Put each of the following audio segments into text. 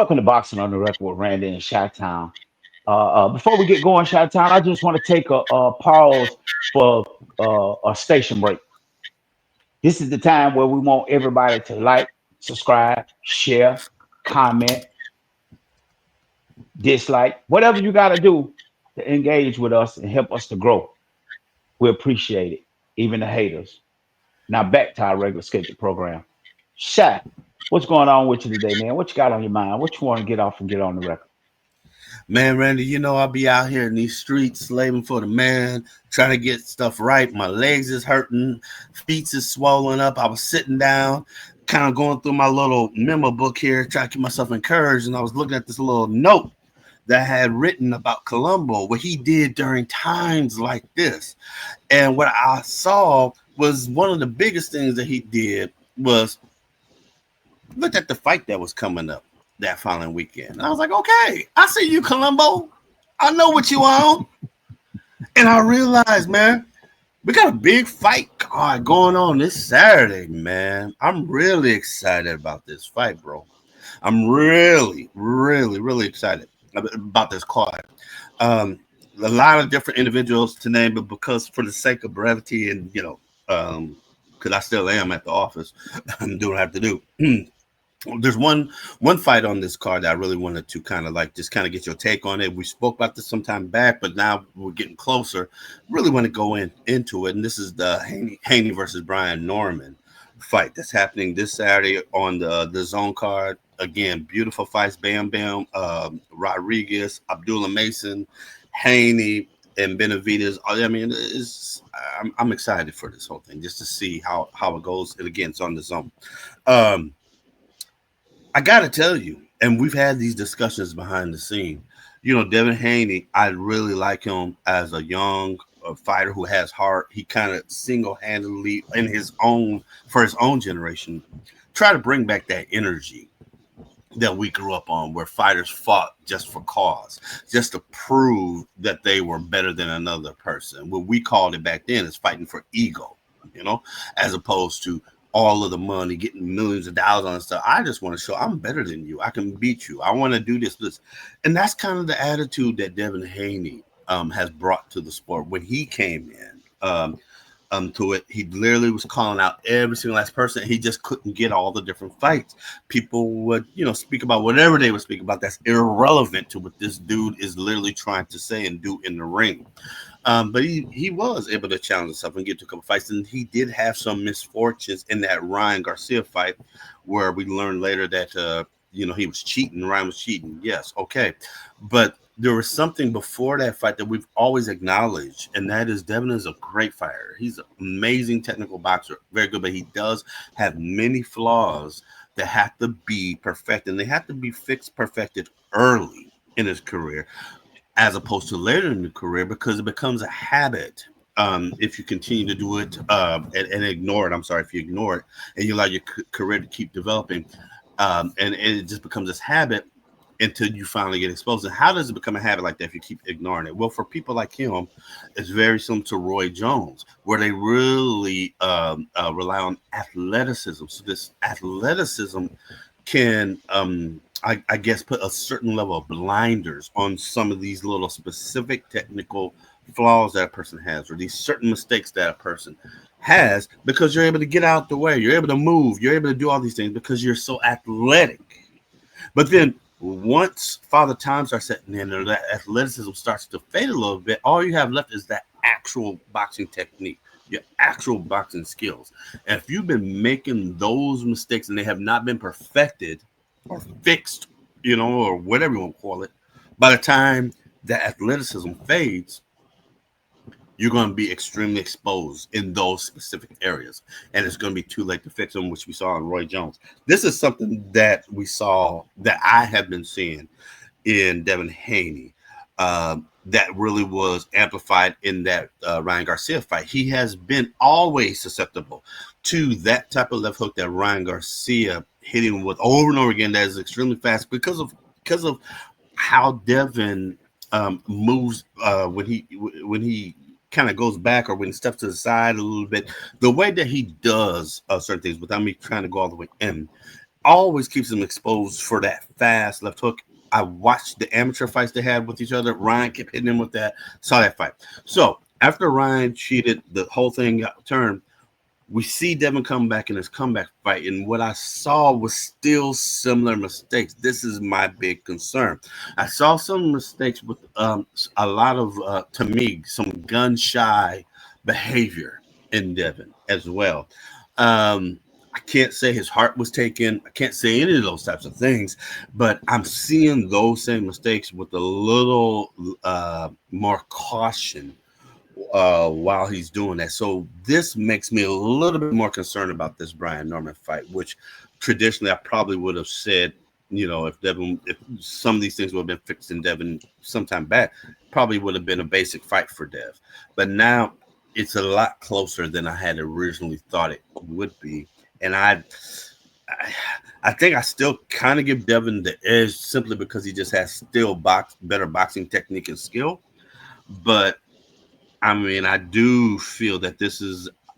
Welcome to Boxing on the Record with Randy and Chi-Town. Before we get going, Chi-Town, I just want to take a pause for a station break. This is the time where we want everybody to like, subscribe, share, comment, dislike, whatever you got to do to engage with us and help us to grow. We appreciate it, even the haters. Now back to our regular scheduled program. Shy, what's going on with you today, man? What you got on your mind? What you want to get off and get on the record? Man, Randy, I'll be out here in these streets slaving for the man, trying to get stuff right. My legs is hurting, feet is swollen up. I was sitting down, kind of going through my little memo book here, trying to keep myself encouraged. And I was looking at this little note that I had written about Columbo, what he did during times like this. And what I saw was one of the biggest things that he did was look at the fight that was coming up that following weekend. And I was like, okay, I see you, Columbo. I know what you on. And I realized, man, we got a big fight card going on this Saturday, man. I'm really excited about this fight, bro. I'm really, really, really excited about this card. A lot of different individuals to name, but because for the sake of brevity and, because I still am at the office, I'm doing what I have to do. There's one fight on this card that I really wanted to kind of like just kind of get your take on it. We spoke about this some time back, but now we're getting closer. Really want to go into it, and this is the Haney versus Brian Norman fight that's happening this Saturday on the zone card. Again, beautiful fights: Bam Bam, Rodriguez, Abdullah Mason, Haney, and Benavidez. I mean, I'm excited for this whole thing just to see how it goes. And again, it's on the zone. I got to tell you, and we've had these discussions behind the scene. Devin Haney, I really like him as a young fighter who has heart. He kind of single-handedly, for his own generation, try to bring back that energy that we grew up on, where fighters fought just for cause, just to prove that they were better than another person. What we called it back then is fighting for ego, as opposed to all of the money, getting millions of dollars on stuff. I just want to show I'm better than you. I can beat you. I want to do this. And that's kind of the attitude that Devin Haney has brought to the sport. When he came in to it, he literally was calling out every single last person. He just couldn't get all the different fights. People would, speak about whatever they would speak about. That's irrelevant to what this dude is literally trying to say and do in the ring. But he was able to challenge himself and get to a couple fights, and he did have some misfortunes in that Ryan Garcia fight, where we learned later that he was cheating. Ryan was cheating. Yes, okay, but there was something before that fight that we've always acknowledged, and that is Devin is a great fighter. He's an amazing technical boxer, very good, but he does have many flaws that have to be perfected, and they have to be perfected early in his career, as opposed to later in the career, because it becomes a habit. If you continue to do it and ignore it, I'm sorry, if you ignore it and you allow your career to keep developing, and it just becomes this habit until you finally get exposed. And how does it become a habit like that if you keep ignoring it? Well, for people like him, it's very similar to Roy Jones, where they really rely on athleticism. So this athleticism can I guess put a certain level of blinders on some of these little specific technical flaws that a person has, or these certain mistakes that a person has, because you're able to get out the way, you're able to move, you're able to do all these things because you're so athletic. But then once Father Time starts setting in, or that athleticism starts to fade a little bit, all you have left is that actual boxing technique, your actual boxing skills. And if you've been making those mistakes and they have not been perfected or fixed, or whatever you want to call it, by the time that athleticism fades, you're going to be extremely exposed in those specific areas. And it's going to be too late to fix them, which we saw in Roy Jones. This is something that we saw, that I have been seeing in Devin Haney, that really was amplified in that Ryan Garcia fight. He has been always susceptible to that type of left hook that Ryan Garcia hit him with over and over again. That is extremely fast because of how Devin moves when he kind of goes back, or when he steps to the side a little bit. The way that he does certain things, without me trying to go all the way in, always keeps him exposed for that fast left hook. I watched the amateur fights they had with each other. Ryan kept hitting him with that. Saw that fight. So after Ryan cheated, the whole thing got turned. We see Devin come back in his comeback fight, and what I saw was still similar mistakes. This is my big concern. I saw some mistakes with a lot of, to me, some gun shy behavior in Devin as well. I can't say his heart was taken. I can't say any of those types of things, but I'm seeing those same mistakes with a little more caution while he's doing that. So this makes me a little bit more concerned about this Brian Norman fight, which traditionally I probably would have said, if some of these things would have been fixed in Devin sometime back, probably would have been a basic fight for Dev. But now it's a lot closer than I had originally thought it would be. And I, I think I still kind of give Devin the edge simply because he just has still better boxing technique and skill. But I mean, I do feel that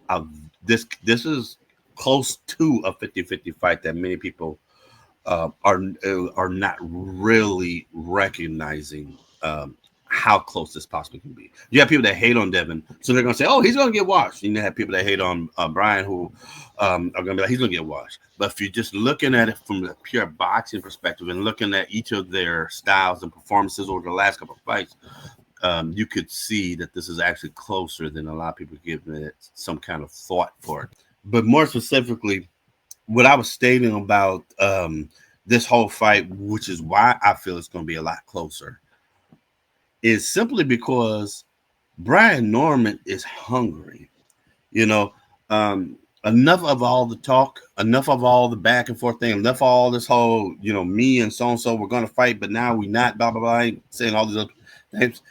a this is close to a 50-50 fight that many people are not really recognizing how close this possibly can be. You have people that hate on Devin, so they're going to say, "Oh, he's going to get washed." And you have people that hate on Brian, who are going to be like, "He's going to get washed." But if you're just looking at it from the pure boxing perspective and looking at each of their styles and performances over the last couple of fights, you could see that this is actually closer than a lot of people giving it some kind of thought for it. But more specifically, what I was stating about this whole fight, which is why I feel it's going to be a lot closer, is simply because Brian Norman is hungry. You know, enough of all the talk, enough of all the back and forth thing, enough of all this whole, me and so and so, we're going to fight, but now we not, blah, blah, blah, saying all these other things.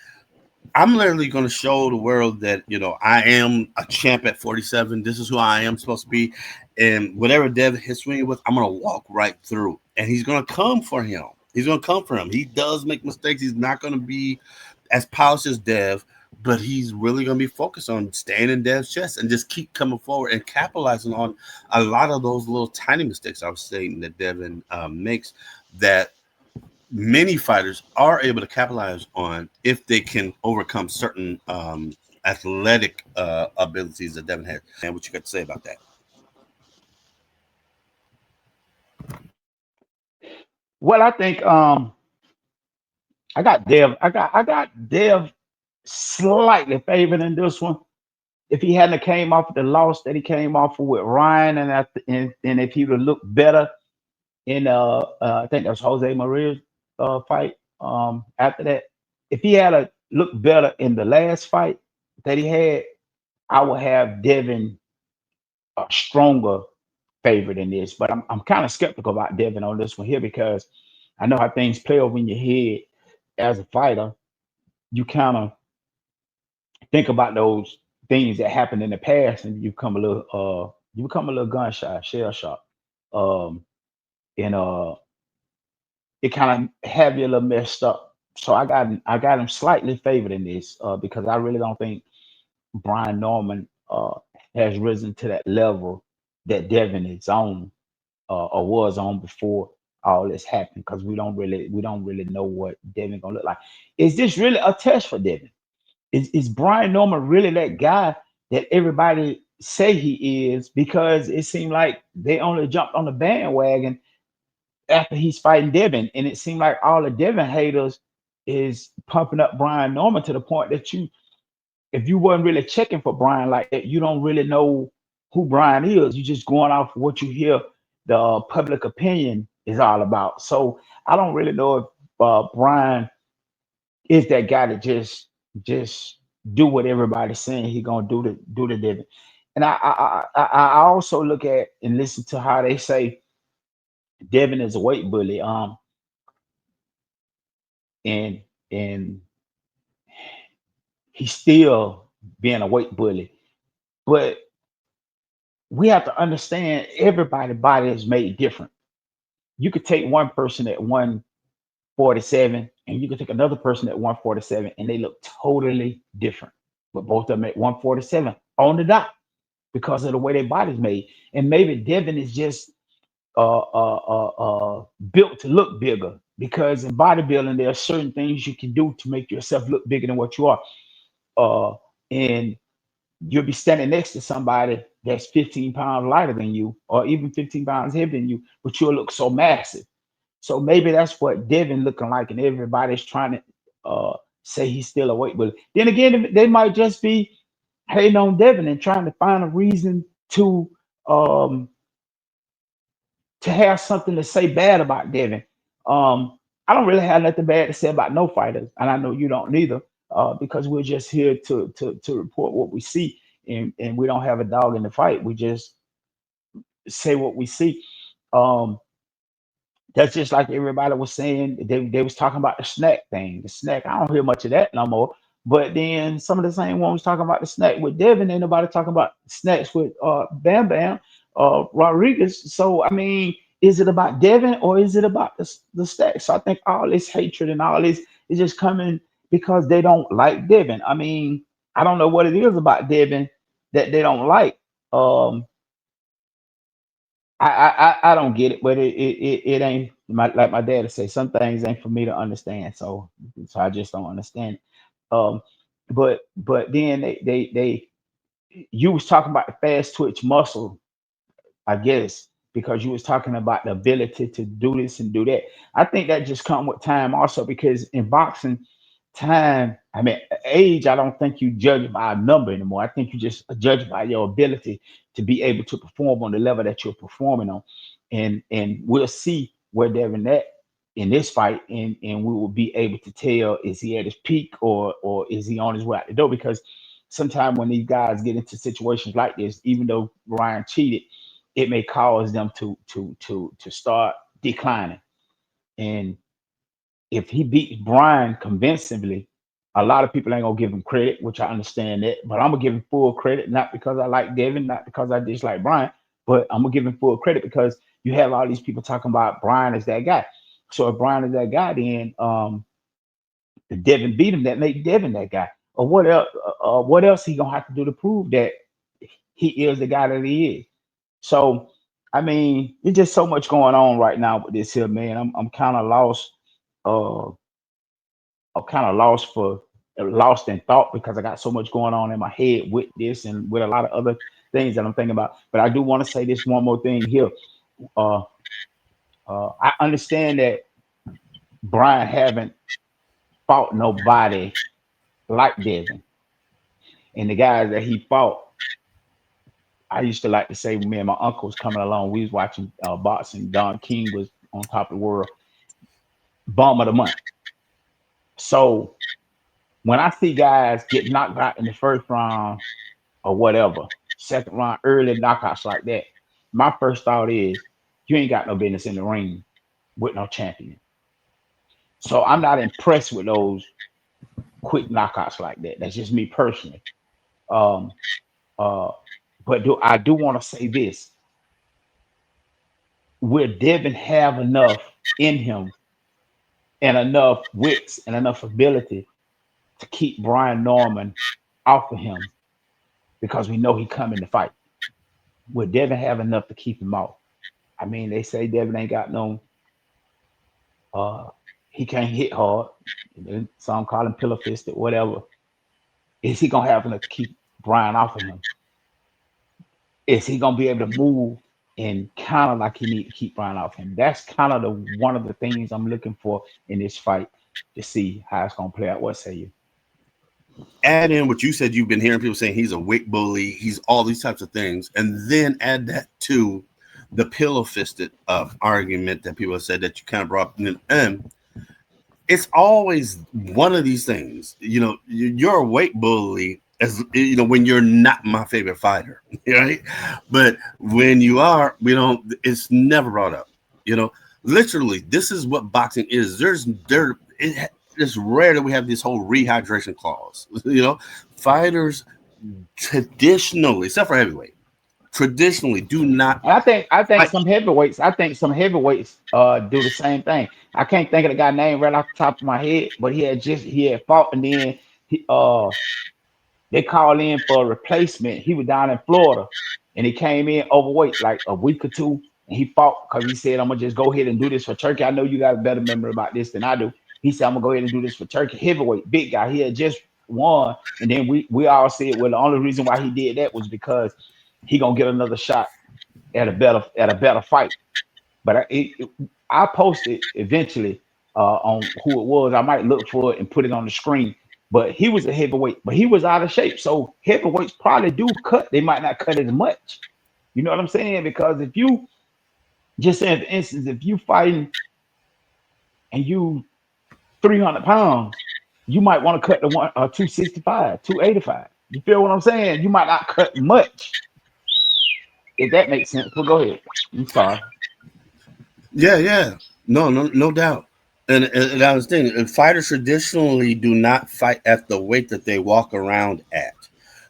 I'm literally going to show the world that I am a champ at 47. This is who I am supposed to be, and whatever Dev hits me with, I'm going to walk right through, and he's going to come for him. He's going to come for him. He does make mistakes. He's not going to be as polished as Dev, but he's really going to be focused on staying in Dev's chest and just keep coming forward and capitalizing on a lot of those little tiny mistakes I was saying that Devin makes that many fighters are able to capitalize on if they can overcome certain athletic abilities that Devin has. And what you got to say about that? Well, I think I got Dev slightly favored in this one. If he hadn't came off of the loss that he came off of with Ryan, and if he would have looked better in I think that was Jose Maria's fight after that. If he had a looked better in the last fight that he had, I would have Devin a stronger favorite in this. But I'm kind of skeptical about Devin on this one here because I know how things play over in your head as a fighter. You kind of think about those things that happened in the past, and you become a little gun shy, shell shock, and it kind of have you a little messed up. So I got him slightly favored in this because I really don't think Brian Norman has risen to that level that Devin is on or was on before all this happened because we don't really know what Devin gonna look like. Is this really a test for Devin? Is Brian Norman really that guy that everybody say he is? Because it seemed like they only jumped on the bandwagon after he's fighting Devin, and it seemed like all the Devin haters is pumping up Brian Norman to the point that if you weren't really checking for Brian like that, you don't really know who Brian is. You just going off what you hear the public opinion is all about. So I don't really know if Brian is that guy that just do what everybody's saying he gonna do to Devin. And I also look at and listen to how they say Devin is a weight bully. And and he's still being a weight bully. But we have to understand everybody's body is made different. You could take one person at 147 and you could take another person at 147 and they look totally different. But both of them at 147 on the dot because of the way their body's made. And maybe Devin is just built to look bigger, because in bodybuilding there are certain things you can do to make yourself look bigger than what you are. Uh, and you'll be standing next to somebody that's 15 pounds lighter than you, or even 15 pounds heavier than you, but you'll look so massive. So maybe that's what Devin looking like, and everybody's trying to say he's still a weight bully. Then again, they might just be hating on Devin and trying to find a reason um, to have something to say bad about Devin. I don't really have nothing bad to say about no fighters, and I know you don't neither, because we're just here to report what we see, and we don't have a dog in the fight. We just say what we see. Um, that's just like everybody was saying. They was talking about the snack thing. The snack, I don't hear much of that no more. But then some of the same ones talking about the snack with Devin. Ain't nobody talking about snacks with Bam Bam Rodriguez. So I mean, is it about Devin or is it about the snack? So I think all this hatred and all this is just coming because they don't like Devin. I mean, I don't know what it is about Devin that they don't like. Um, I don't get it, but it ain't like my dad would say. Some things ain't for me to understand, so I just don't understand. Um, but then they you was talking about the fast twitch muscle, I guess, because you was talking about the ability to do this and do that. I think that just come with time also, because in boxing, time, I mean, age, I don't think you judge by a number anymore. I think you just judge by your ability to be able to perform on the level that you're performing on. And we'll see where Devin at in this fight, and we will be able to tell, is he at his peak, or is he on his way out the door? Because sometimes when these guys get into situations like this, even though Ryan cheated, it may cause them to start declining. And if he beats Brian convincingly, a lot of people ain't gonna give him credit, which I understand that, but I'm gonna give him full credit, not because I like Devin, not because I dislike Brian, but I'm gonna give him full credit because you have all these people talking about Brian as that guy. So if Brian is that guy, then if Devin beat him, that make Devin that guy. Or what else? What else he gonna have to do to prove that he is the guy that he is? So, I mean, it's just so much going on right now with this here, man. I'm kind of lost. Uh, I'm kind of lost in thought because I got so much going on in my head with this and with a lot of other things that I'm thinking about. But I do want to say this one more thing here. Uh, I understand that Brian haven't fought nobody like Devin, and the guys that he fought. I used to like to say, when me and my uncle was coming along, we was watching boxing. Don King was on top of the world, bomb of the month. So when I see guys get knocked out in the first round or whatever, second round, early knockouts like that, my first thought is, you ain't got no business in the ring with no champion. So I'm not impressed with those quick knockouts like that. That's just me personally. Um, uh, but I do want to say this: will Devin have enough in him and enough wits and enough ability to keep Brian Norman off of him, because we know he coming to fight? Will Devin have enough to keep him off? I mean, they say Devin ain't got no, uh, he can't hit hard. Some call him pillow fisted, whatever. Is he gonna have enough to keep Brian off of him? Is he gonna be able to move and kind of like he need to keep Brian off him? That's kind of the one of the things I'm looking for in this fight, to see how it's gonna play out. What say you? Add in what you said. You've been hearing people saying he's a wick bully. He's all these types of things, and then add that to the pillow fisted argument that people have said that you kind of brought up. And it's always one of these things. You're a weight bully, as you know, when you're not my favorite fighter, right? But when you are, we don't. It's never brought up. You know, literally, this is what boxing is. It's rare that we have this whole rehydration clause. Fighters traditionally, except for heavyweight, traditionally do not And I think fight. some heavyweights do the same thing. I can't think of the guy name right off the top of my head, but he had fought, and then he they called in for a replacement. He was down in Florida, and he came in overweight like a week or two, He fought because he said, I'm gonna just go ahead and do this for Turkey. I know you got a better memory about this than I do. He said, I'm gonna go ahead and do this for Turkey. Heavyweight, big guy. He had just won. And then we all said, well, the only reason why he did that was because he gonna get another shot at a better fight. But I posted eventually on who it was. I might look for it and put it on the screen. But he was a heavyweight, but he was out of shape. So heavyweights probably do cut. They might not cut as much. You know what I'm saying? Because if you just say, for instance, if you fighting and you 300 pounds, you might want to cut the 265, 285. You feel what I'm saying? You might not cut much, if that makes sense. But go ahead. I'm sorry. Yeah. No doubt. And I was thinking, fighters traditionally do not fight at the weight that they walk around at.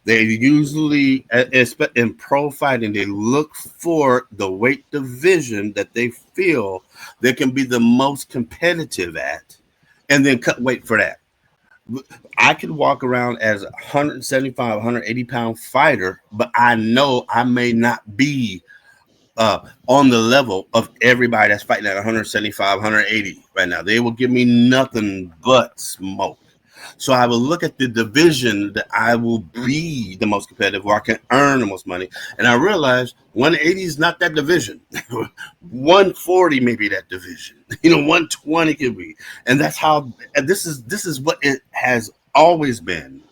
They usually, in pro fighting, they look for the weight division that they feel they can be the most competitive at, and then cut weight for that. I could walk around as a 175, 180 pound fighter, but I know I may not be on the level of everybody that's fighting at 175, 180 right now. They will give me nothing but smoke. So I will look at the division that I will be the most competitive, where I can earn the most money. And I realize 180 is not that division. 140 may be that division. 120 could be. And that's how, and this is what it has always been,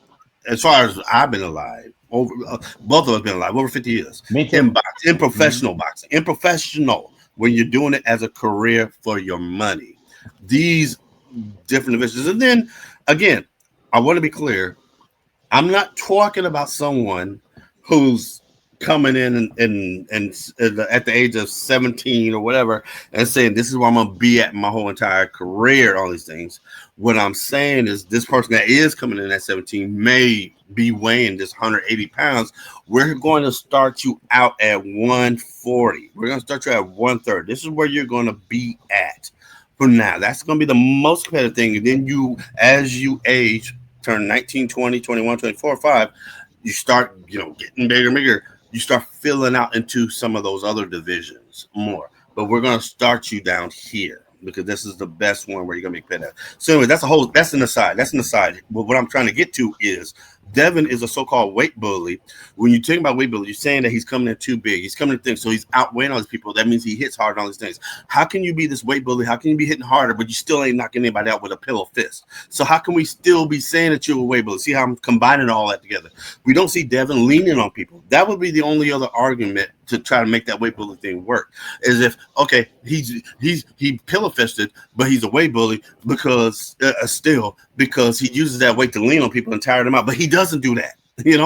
as far as I've been alive. Both of us been alive over 50 years Me too. in professional boxing, in professional, when you're doing it as a career for your money. These different divisions. And then again, I want to be clear. I'm not talking about someone who's coming in and at the age of 17 or whatever and saying, this is where I'm going to be at my whole entire career, all these things. What I'm saying is this person that is coming in at 17 may be weighing this 180 pounds. We're going to start you out at 140. We're going to start you at 130. This is where you're going to be at for now. That's going to be the most competitive thing. And then you, as you age, turn 19, 20, 21, 24, 5, you start, getting bigger and bigger. You start filling out into some of those other divisions more. But we're going to start you down here because this is the best one where you're going to be competitive. So anyway, that's an aside. But what I'm trying to get to is Devin is a so-called weight bully. When you think about weight bully, you're saying that he's coming in too big. He's coming in things, so he's outweighing all these people. That means he hits hard on all these things. How can you be this weight bully? How can you be hitting harder, but you still ain't knocking anybody out with a pillow fist? So how can we still be saying that you're a weight bully? See how I'm combining all that together? We don't see Devin leaning on people. That would be the only other argument to try to make that weight bully thing work. Is if, okay, he pillow fisted, but he's a weight bully because because he uses that weight to lean on people and tire them out. But he doesn't do that. He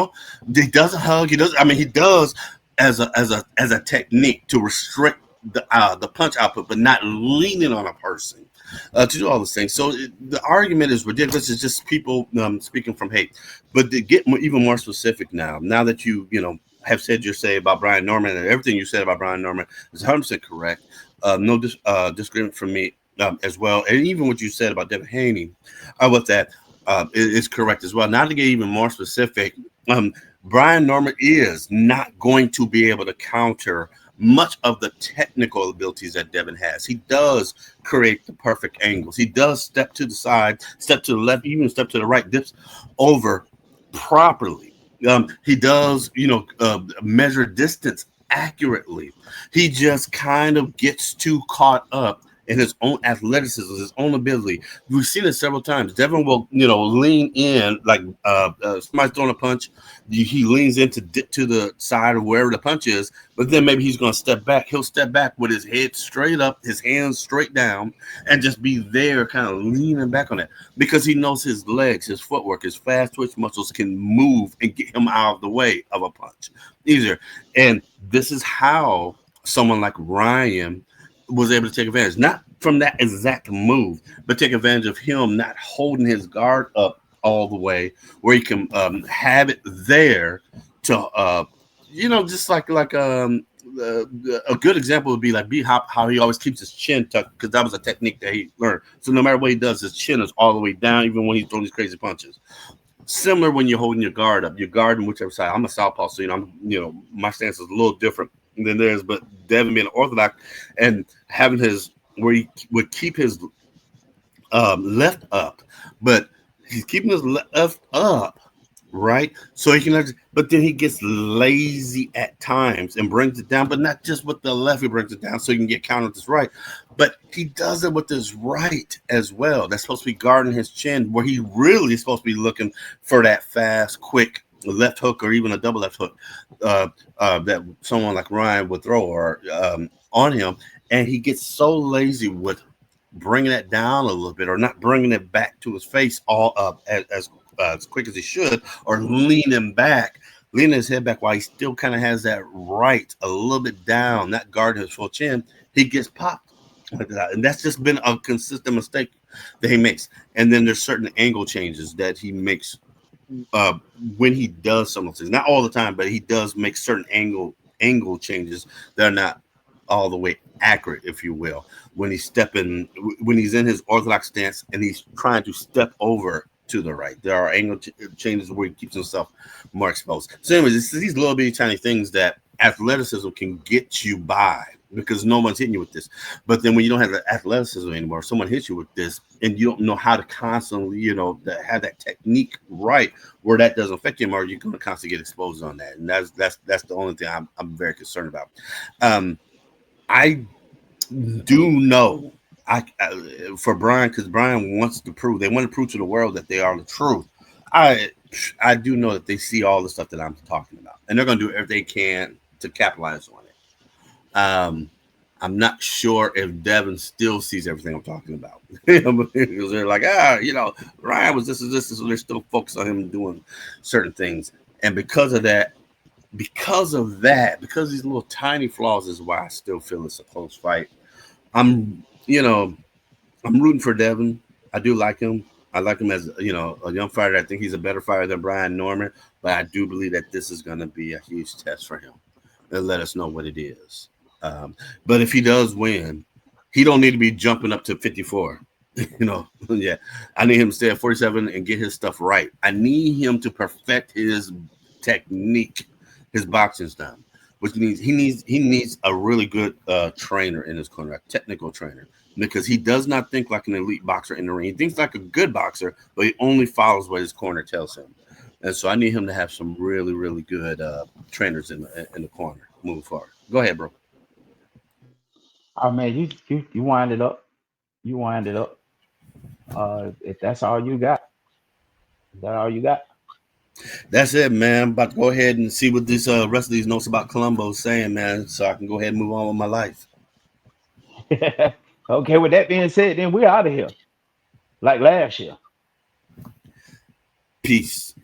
doesn't hug. He does. I mean, he does as a technique to restrict the punch output, but not leaning on a person to do all those things. So the argument is ridiculous. It's just people speaking from hate. But to get even more specific now that you have said your say about Brian Norman, and everything you said about Brian Norman is 100% correct. No disagreement from me as well. And even what you said about Devin Haney, with that is correct as well. Now to get even more specific, Brian Norman is not going to be able to counter much of the technical abilities that Devin has. He does create the perfect angles. He does step to the side, step to the left, even step to the right, dips over properly. He does, measure distance accurately. He just kind of gets too caught up in his own athleticism, his own ability. We've seen it several times. Devin will, lean in like somebody's throwing a punch. He leans in to dip to the side of wherever the punch is, but then maybe he's going to step back. He'll step back with his head straight up, his hands straight down, and just be there kind of leaning back on it because he knows his legs, his footwork, his fast twitch muscles can move and get him out of the way of a punch easier. And this is how someone like Ryan was able to take advantage, not from that exact move, but take advantage of him not holding his guard up all the way where he can have it there to, just like a good example would be like how he always keeps his chin tucked because that was a technique that he learned. So no matter what he does, his chin is all the way down, even when he's throwing these crazy punches. Similar when you're holding your guard up, you're guarding whichever side. I'm a southpaw, so my stance is a little different than theirs. But Devin being orthodox and having his where he would keep his left up, but he's keeping his left up, right? So he can, but then he gets lazy at times and brings it down, but not just with the left, he brings it down so he can get counted with his right, but he does it with his right as well. That's supposed to be guarding his chin, where he really is supposed to be looking for that fast, quick left hook or even a double left hook uh, that someone like Ryan would throw or on him. And he gets so lazy with bringing it down a little bit or not bringing it back to his face all up as quick as he should, or leaning his head back while he still kind of has that right a little bit down, not guarding his full chin. He gets popped like that. And that's just been a consistent mistake that he makes. And then there's certain angle changes that he makes uh, when he does some of those things. Not all the time, but he does make certain angle changes that are not all the way accurate, if you will, when he's in his orthodox stance and he's trying to step over to the right. There are changes where he keeps himself more exposed. So, anyways, it's these little bitty tiny things that athleticism can get you by because no one's hitting you with this. But then when you don't have the athleticism anymore, someone hits you with this and you don't know how to constantly, have that technique right where that doesn't affect you anymore, you're going to constantly get exposed on that. And that's the only thing I'm very concerned about. I do know for Brian, because Brian wants to prove they want to prove to the world that they are the truth. I I do know that they see all the stuff that I'm talking about, and they're going to do everything they can to capitalize on it. I'm not sure if Devin still sees everything I'm talking about. Because they're like, Ryan was this and this, so they're still focused on him doing certain things, and because of these little tiny flaws is why I still feel it's a close fight. I'm, you know, I'm rooting for Devin. I do like him. I like him as a young fighter. I think he's a better fighter than Brian Norman, but I do believe that this is going to be a huge test for him. They'll let us know what it is. But if he does win, he don't need to be jumping up to 54. Yeah, I need him to stay at 47 and get his stuff right. I need him to perfect his technique, his boxing style. Which means he needs a really good trainer in his corner, a technical trainer, because he does not think like an elite boxer in the ring. He thinks like a good boxer, but he only follows what his corner tells him. And so I need him to have some really, really good trainers in the corner moving forward. Go ahead, bro. Oh man, you wind it up. You wind it up. If that's all you got, is that all you got? That's it, man. I'm about to go ahead and see what this rest of these notes about Columbo is saying, man, so I can go ahead and move on with my life. Okay, with that being said, then we're out of here. Like last year. Peace.